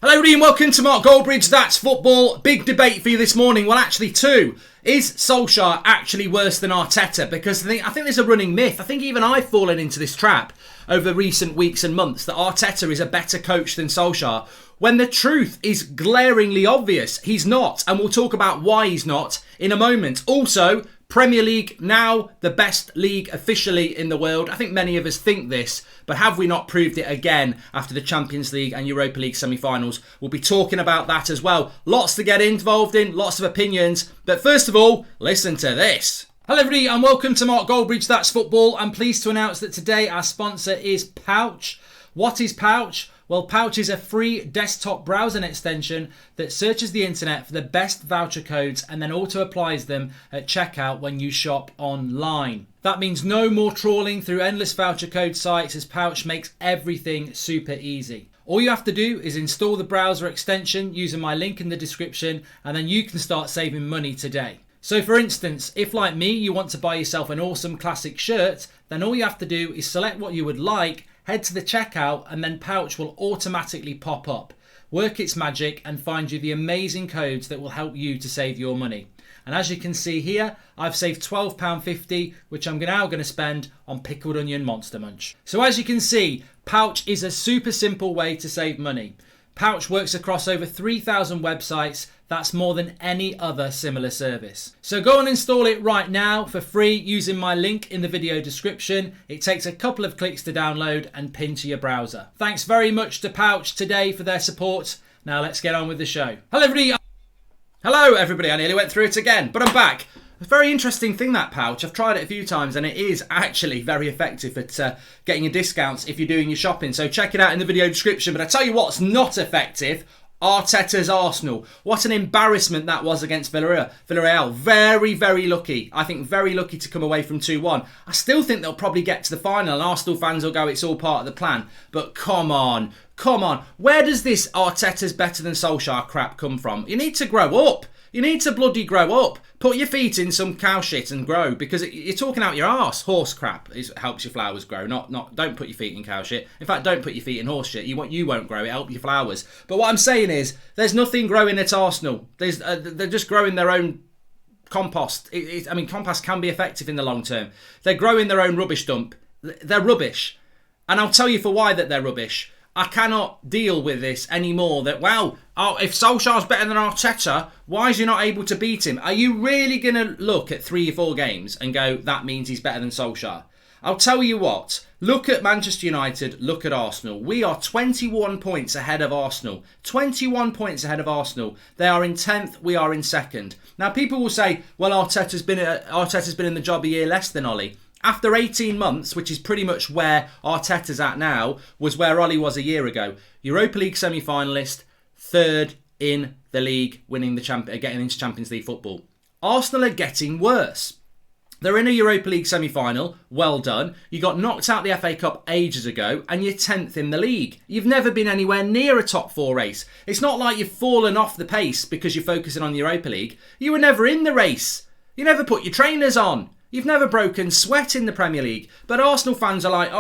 Hello everybody and welcome to Mark Goldbridge, That's Football. Big debate for you this morning. Well, actually two. Is Solskjaer actually worse than Arteta? Because I think there's a running myth. I think even I've fallen into this trap over recent weeks and months that Arteta is a better coach than Solskjaer, when the truth is glaringly obvious. He's not, and we'll talk about why he's not in a moment. Also, Premier League, now the best league officially in the world. I think many of us think this, but have we not proved it again after the Champions League and Europa League semi-finals? We'll be talking about that as well. Lots to get involved in, lots of opinions. But first of all, listen to this. Hello everybody and welcome to Mark Goldbridge, That's Football. I'm pleased to announce that today our sponsor is Pouch. What is Pouch? Well, Pouch is a free desktop browsing extension that searches the internet for the best voucher codes and then auto-applies them at checkout when you shop online. That means no more trawling through endless voucher code sites, as Pouch makes everything super easy. All you have to do is install the browser extension using my link in the description, and then you can start saving money today. So for instance, if like me you want to buy yourself an awesome classic shirt, then all you have to do is select what you would like, head to the checkout, and then Pouch will automatically pop up, work its magic and find you the amazing codes that will help you to save your money. And as you can see here, I've saved £12.50, which I'm now going to spend on pickled onion Monster Munch. So as you can see, Pouch is a super simple way to save money. Pouch works across over 3,000 websites. That's more than any other similar service. So go and install it right now for free using my link in the video description. It takes a couple of clicks to download and pin to your browser. Thanks very much to Pouch today for their support. Now let's get on with the show. Hello everybody, I nearly went through it again, but I'm back. A very interesting thing, that Pouch. I've tried it a few times and it is actually very effective at getting your discounts if you're doing your shopping. So check it out in the video description. But I tell you what's not effective: Arteta's Arsenal. What an embarrassment that was against Villarreal. Very, very lucky. I think very lucky to come away from 2-1. I still think they'll probably get to the final and Arsenal fans will go, it's all part of the plan. But come on. Where does this Arteta's better than Solskjaer crap come from? You need to grow up. You need to bloody grow up. Put your feet in some cow shit and grow, because you're talking out your arse. Horse crap helps your flowers grow. Not don't put your feet in cow shit. In fact, don't put your feet in horse shit. You won't grow. It helps your flowers. But what I'm saying is, there's nothing growing at Arsenal. They're just growing their own compost. Compost can be effective in the long term. They're growing their own rubbish dump. They're rubbish, and I'll tell you for why that they're rubbish. I cannot deal with this anymore. That, if Solskjaer's better than Arteta, why is he not able to beat him? Are you really going to look at 3 or 4 games and go, that means he's better than Solskjaer? I'll tell you what. Look at Manchester United, look at Arsenal. We are 21 points ahead of Arsenal. 21 points ahead of Arsenal. They are in 10th, we are in 2nd. Now people will say, well, Arteta's been in the job a year less than Ollie. After 18 months, which is pretty much where Arteta's at now, was where Ollie was a year ago. Europa League semi-finalist, 3rd in the league, getting into Champions League football. Arsenal are getting worse. They're in a Europa League semi-final, well done. You got knocked out the FA Cup ages ago and you're 10th in the league. You've never been anywhere near a top 4 race. It's not like you've fallen off the pace because you're focusing on the Europa League. You were never in the race. You never put your trainers on. You've never broken sweat in the Premier League. But Arsenal fans are like,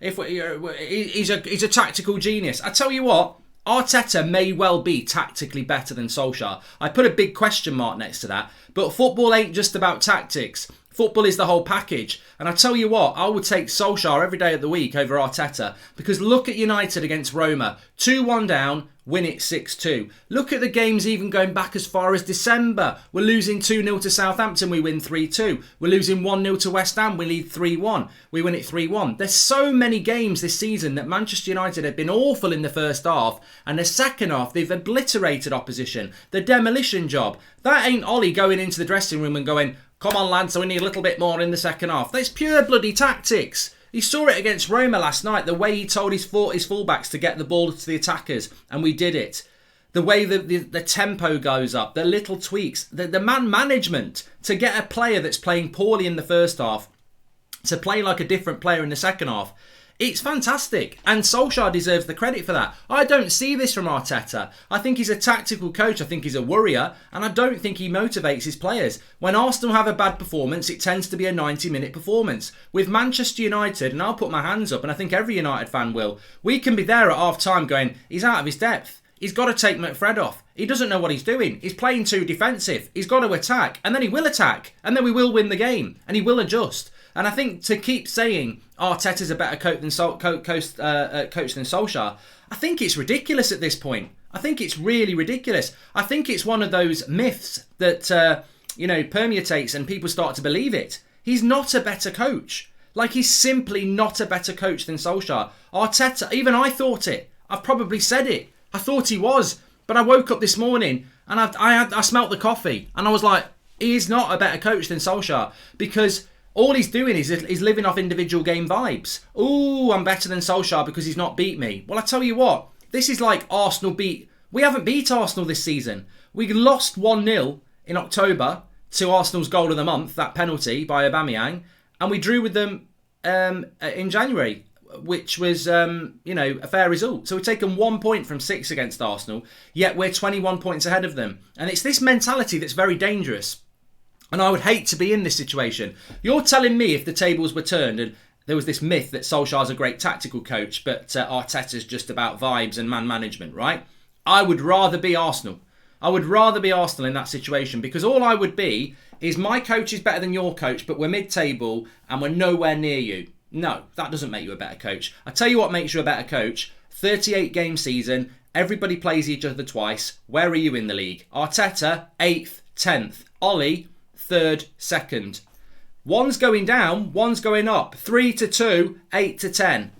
he's a tactical genius. I tell you what, Arteta may well be tactically better than Solskjaer. I put a big question mark next to that. But football ain't just about tactics. Football is the whole package. And I tell you what, I would take Solskjaer every day of the week over Arteta. Because look at United against Roma. 2-1 down, win it 6-2. Look at the games even going back as far as December. We're losing 2-0 to Southampton, we win 3-2. We're losing 1-0 to West Ham, we lead 3-1. We win it 3-1. There's so many games this season that Manchester United have been awful in the first half, and the second half they've obliterated opposition. The demolition job. That ain't Ollie going into the dressing room and going, come on lads, so we need a little bit more in the second half. That's pure bloody tactics. You saw it against Roma last night, the way he told his fullbacks to get the ball to the attackers, and we did it. The way the tempo goes up, the little tweaks, the man management to get a player that's playing poorly in the first half to play like a different player in the second half. It's fantastic, and Solskjaer deserves the credit for that. I don't see this from Arteta. I think he's a tactical coach, I think he's a worrier, and I don't think he motivates his players. When Arsenal have a bad performance, it tends to be a 90-minute performance. With Manchester United, and I'll put my hands up, and I think every United fan will, we can be there at half-time going, he's out of his depth. He's got to take McFred off. He doesn't know what he's doing. He's playing too defensive. He's got to attack, and then he will attack, and then we will win the game, and he will adjust. And I think to keep saying Arteta's a better coach than Solskjaer, I think it's ridiculous at this point. I think it's really ridiculous. I think it's one of those myths that permeates and people start to believe it. He's not a better coach. Like, he's simply not a better coach than Solskjaer. Arteta, even I thought it. I've probably said it. I thought he was. But I woke up this morning and I smelt the coffee. And I was like, he is not a better coach than Solskjaer. Because all he's doing is living off individual game vibes. Ooh, I'm better than Solskjaer because he's not beat me. Well, I tell you what. This is like Arsenal beat... We haven't beat Arsenal this season. We lost 1-0 in October to Arsenal's goal of the month, that penalty by Aubameyang. And we drew with them in January, which was, a fair result. So we've taken 1 point from 6 against Arsenal, yet we're 21 points ahead of them. And it's this mentality that's very dangerous. And I would hate to be in this situation. You're telling me if the tables were turned and there was this myth that Solskjaer's a great tactical coach, but Arteta's just about vibes and man management, right? I would rather be Arsenal. I would rather be Arsenal in that situation, because all I would be is my coach is better than your coach, but we're mid-table and we're nowhere near you. No, that doesn't make you a better coach. I tell you what makes you a better coach. 38 game season, everybody plays each other twice. Where are you in the league? Arteta, 8th, 10th. Ollie, 3rd, 2nd. One's going down, one's going up. 3-2, 8-10.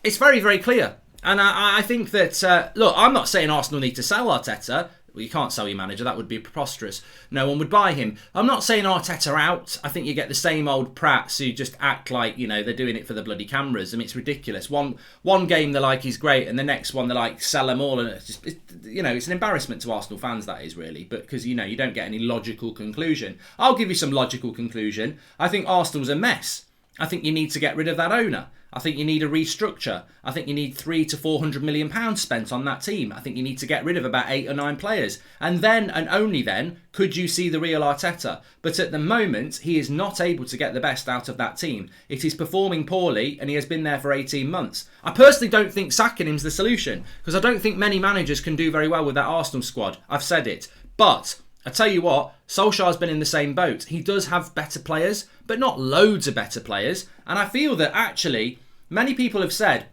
It's very, very clear. And I think that, look, I'm not saying Arsenal need to sell Arteta. Well, you can't sell your manager. That would be preposterous. No one would buy him. I'm not saying Arteta out. I think you get the same old prats who just act like, they're doing it for the bloody cameras. I mean, it's ridiculous. One game they're like, he's great, and the next one they're like, sell them all. And it's an embarrassment to Arsenal fans, that is, really. But because, you don't get any logical conclusion. I'll give you some logical conclusion. I think Arsenal's a mess. I think you need to get rid of that owner. I think you need a restructure. I think you need £300 to £400 million spent on that team. I think you need to get rid of about 8 or 9 players. And then, and only then, could you see the real Arteta. But at the moment, he is not able to get the best out of that team. It is performing poorly, and he has been there for 18 months. I personally don't think sacking him's the solution, because I don't think many managers can do very well with that Arsenal squad. I've said it. But I tell you what, Solskjaer's been in the same boat. He does have better players, but not loads of better players. And I feel that actually, many people have said,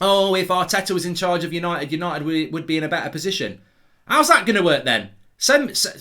oh, if Arteta was in charge of United would be in a better position. How's that going to work then?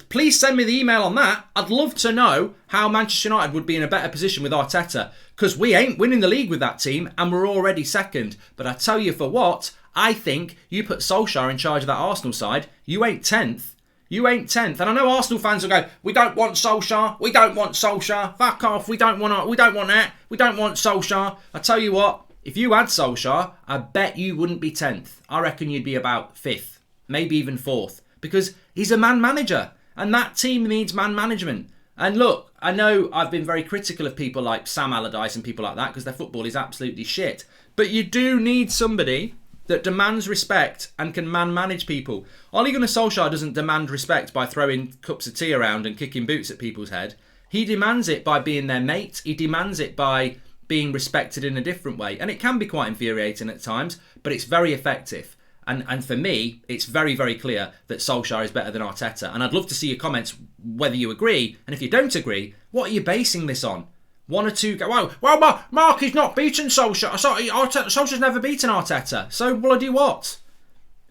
Please send me the email on that. I'd love to know how Manchester United would be in a better position with Arteta, because we ain't winning the league with that team and we're already 2nd. But I tell you for what, I think you put Solskjaer in charge of that Arsenal side, you ain't 10th. You ain't 10th. And I know Arsenal fans will go, we don't want Solskjaer. We don't want Solskjaer. Fuck off. We don't want that. We don't want Solskjaer. I tell you what, if you had Solskjaer, I bet you wouldn't be 10th. I reckon you'd be about 5th, maybe even 4th, because he's a man manager and that team needs man management. And look, I know I've been very critical of people like Sam Allardyce and people like that because their football is absolutely shit. But you do need somebody that demands respect and can manage people. Ole Gunnar Solskjaer doesn't demand respect by throwing cups of tea around and kicking boots at people's head. He demands it by being their mate. He demands it by being respected in a different way. And it can be quite infuriating at times, but it's very effective. And for me, it's very, very clear that Solskjaer is better than Arteta. And I'd love to see your comments whether you agree. And if you don't agree, what are you basing this on? 1 or 2 go, well, Mark, he's not beaten Solskjaer. Solskjaer's never beaten Arteta. So bloody what?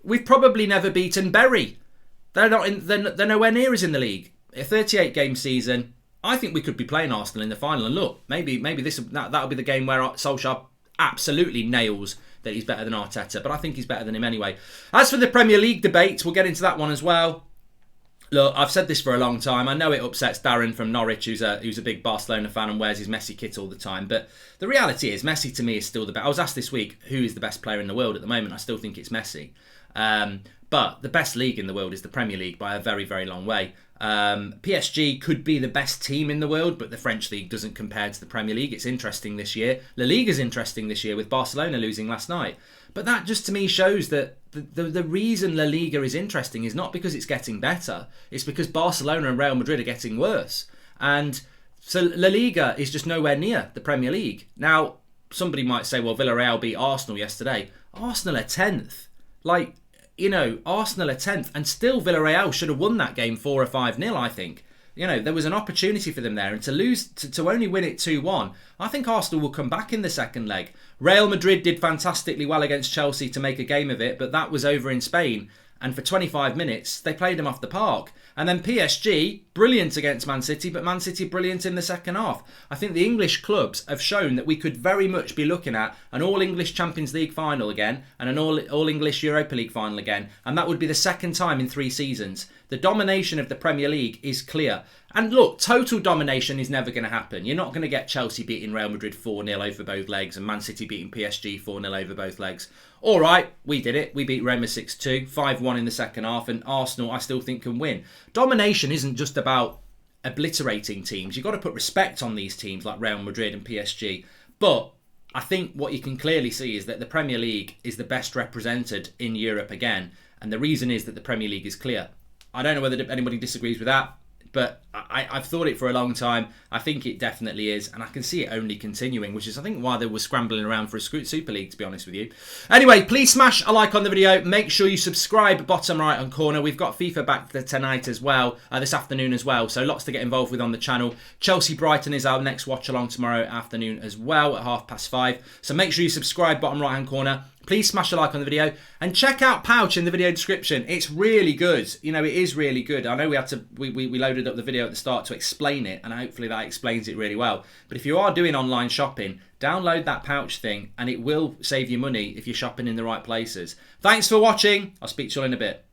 We've probably never beaten Bury. They're nowhere near us in the league. A 38 game season. I think we could be playing Arsenal in the final. And look, maybe that'll be the game where Solskjaer absolutely nails that he's better than Arteta. But I think he's better than him anyway. As for the Premier League debate, we'll get into that one as well. Look, I've said this for a long time. I know it upsets Darren from Norwich, who's a big Barcelona fan and wears his Messi kit all the time. But the reality is, Messi to me is still the best. I was asked this week, who is the best player in the world at the moment? I still think it's Messi. But the best league in the world is the Premier League by a very, very long way. PSG could be the best team in the world, but the French league doesn't compare to the Premier League. It's interesting this year. La Liga's interesting this year with Barcelona losing last night. But that just to me shows that the reason La Liga is interesting is not because it's getting better. It's because Barcelona and Real Madrid are getting worse. And so La Liga is just nowhere near the Premier League. Now, somebody might say, well, Villarreal beat Arsenal yesterday. Arsenal are 10th. Like, you know, Arsenal are 10th, and still Villarreal should have won that game 4 or 5-0, I think. You know, there was an opportunity for them there, and to lose, to only win it 2-1, I think Arsenal will come back in the second leg. Real Madrid did fantastically well against Chelsea to make a game of it, but that was over in Spain. And for 25 minutes, they played them off the park. And then PSG, brilliant against Man City, but Man City brilliant in the second half. I think the English clubs have shown that we could very much be looking at an All-English Champions League final again and an All-English Europa League final again. And that would be the second time in 3 seasons. The domination of the Premier League is clear. And look, total domination is never going to happen. You're not going to get Chelsea beating Real Madrid 4-0 over both legs and Man City beating PSG 4-0 over both legs. All right, we did it. We beat Roma 6-2, 5-1 in the second half, and Arsenal, I still think, can win. Domination isn't just about obliterating teams. You've got to put respect on these teams like Real Madrid and PSG. But I think what you can clearly see is that the Premier League is the best represented in Europe again. And the reason is that the Premier League is clear. I don't know whether anybody disagrees with that, but I've thought it for a long time. I think it definitely is, and I can see it only continuing, which is, I think, why they were scrambling around for a Super League, to be honest with you. Anyway, please smash a like on the video. Make sure you subscribe, bottom right hand corner. We've got FIFA back tonight as well, this afternoon as well, so lots to get involved with on the channel. Chelsea-Brighton is our next watch-along tomorrow afternoon as well at 5:30. So make sure you subscribe, bottom right hand corner. Please smash a like on the video and check out Pouch in the video description. It's really good. You know, it is really good. I know we loaded up the video at the start to explain it, and hopefully that explains it really well. But if you are doing online shopping, download that Pouch thing and it will save you money if you're shopping in the right places. Thanks for watching. I'll speak to you all in a bit.